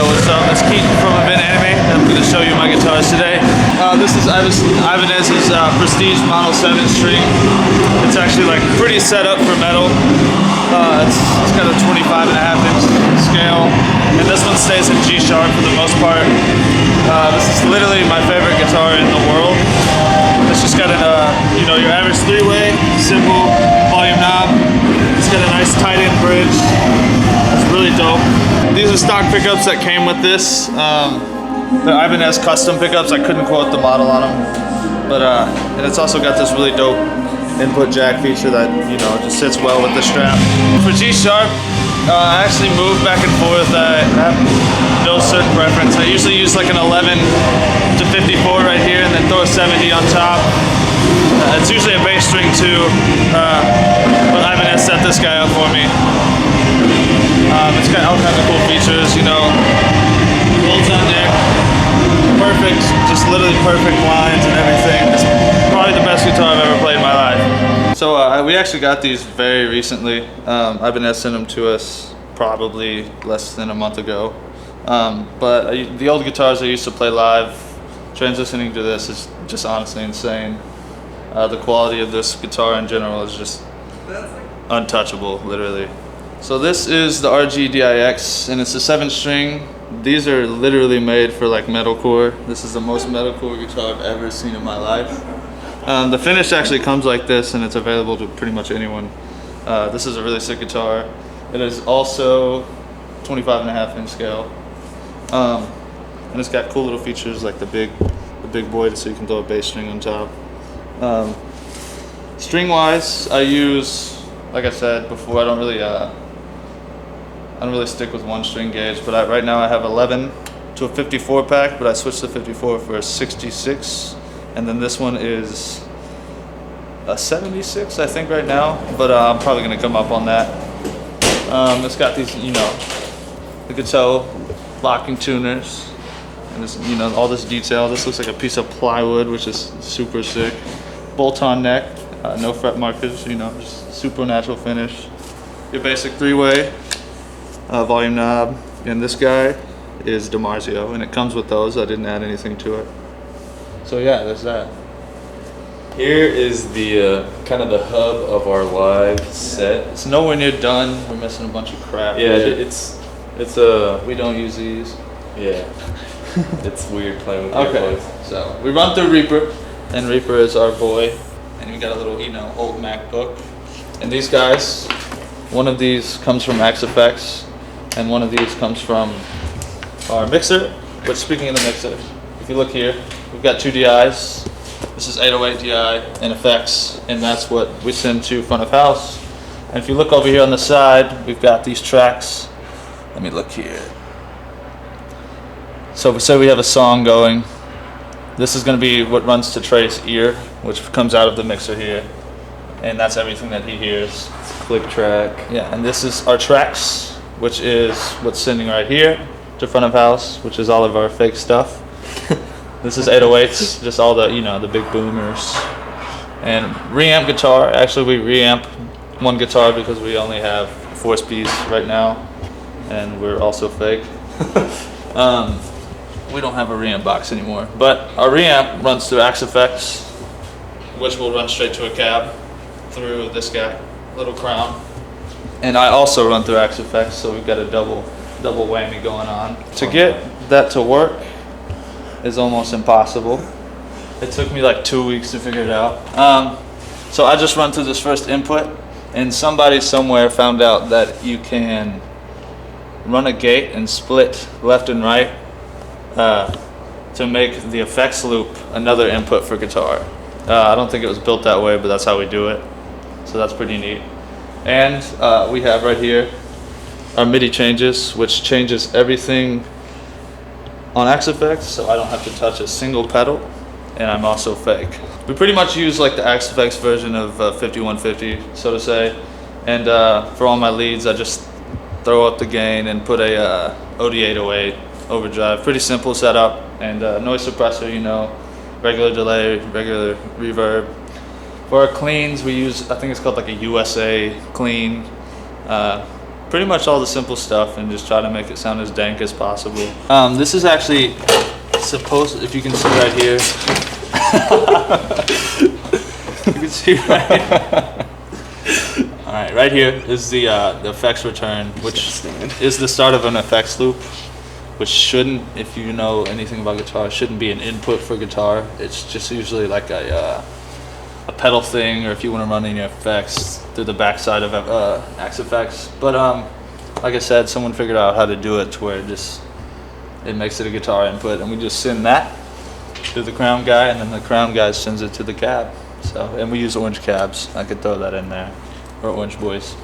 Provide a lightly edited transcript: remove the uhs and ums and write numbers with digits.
Yo, what's up? It's Keaton from Animate, and I'm going to show you my guitars today. This is Ibanez's Prestige Mono 7 string. It's actually like pretty set up for metal. It's got a 25.5-inch scale, and this one stays in G sharp for the most part. This is literally my favorite guitar in the world. It's just got your average 3-way, simple volume knob. It's got a nice tight-end bridge. It's really dope. These are stock pickups that came with this. They're Ibanez custom pickups. I couldn't quote the model on them, but and it's also got this really dope input jack feature that just sits well with the strap. For G sharp, I actually move back and forth. I have no certain preference. I usually use like an 11 to 54 right here, and then throw a 70 on top. It's usually a bass string too, but Ibanez set this guy up for me. It's got all kinds of cool features, bolts on neck, perfect, just literally perfect lines and everything. It's probably the best guitar I've ever played in my life. So we actually got these very recently. Ibanez sent them to us probably less than a month ago. But the old guitars I used to play live, transitioning to this is just honestly insane. The quality of this guitar in general is just untouchable, literally. So this is the RGDIX, and it's a 7-string. These are literally made for like metalcore. This is the most metalcore guitar I've ever seen in my life. The finish actually comes like this, and it's available to pretty much anyone. This is a really sick guitar. It is also 25.5-inch scale, and it's got cool little features like the big boy, so you can throw a bass string on top. String wise, I use, like I said before, I don't really stick with one string gauge, but right now I have 11 to a 54 pack, but I switched to 54 for a 66, and then this one is a 76 I think right now, but I'm probably gonna come up on that. It's got these, the guitar locking tuners, and this, all this detail. This looks like a piece of plywood, which is super sick. Bolt-on neck, no fret markers, just super natural finish. Your basic 3-way volume knob, and this guy is DiMarzio, and it comes with those. I didn't add anything to it. So yeah, there's that. Here is the kind of the hub of our live set. It's nowhere near done. We're missing a bunch of crap. Yeah, it's we don't use these. Yeah, it's weird playing with okay. So we run through Reaper, and Reaper is our boy, and we got a little old MacBook. And these guys, one of these comes from Axe Effects, and one of these comes from our mixer. But speaking of the mixer, if you look here, we've got 2 DIs. This is 808 DI and effects, and that's what we send to front of house. And if you look over here on the side, we've got these tracks. Let me look here. So say we have a song going. This is going to be what runs to Trey's ear, which comes out of the mixer here, and that's everything that he hears. It's a click track. Yeah, and this is our tracks, which is what's sending right here to front of house, which is all of our fake stuff. This is 808s, just all the the big boomers. And reamp guitar. Actually, we reamp one guitar because we only have 4 speeds right now, and we're also fake. We don't have a reamp box anymore, but our reamp runs through Axe Effects, which will run straight to a cab through this guy, little crown. And I also run through Axe Effects, so we've got a double whammy going on. To get that to work is almost impossible. It took me like 2 weeks to figure it out. So I just run through this first input, and somebody somewhere found out that you can run a gate and split left and right to make the effects loop another input for guitar. I don't think it was built that way, but that's how we do it. So that's pretty neat. And we have right here our MIDI changes, which changes everything on Axe Effects, so I don't have to touch a single pedal, and I'm also fake. We pretty much use like the Axe Effects version of 5150, so to say, and for all my leads I just throw up the gain and put a OD808 overdrive. Pretty simple setup, and noise suppressor, regular delay, regular reverb. For our cleans, we use, I think it's called like a USA clean. pretty much all the simple stuff and just try to make it sound as dank as possible. This is actually supposed, if you can see right here. You can see right here. All right, right here is the effects return, which is the start of an effects loop, which shouldn't, if you know anything about guitar, shouldn't be an input for guitar. It's just usually like a pedal thing, or if you want to run in your effects through the backside of Axe Effects. But like I said, someone figured out how to do it to where it makes it a guitar input, and we just send that to the crown guy, and then the crown guy sends it to the cab. So, and we use orange cabs. I could throw that in there, or orange voice.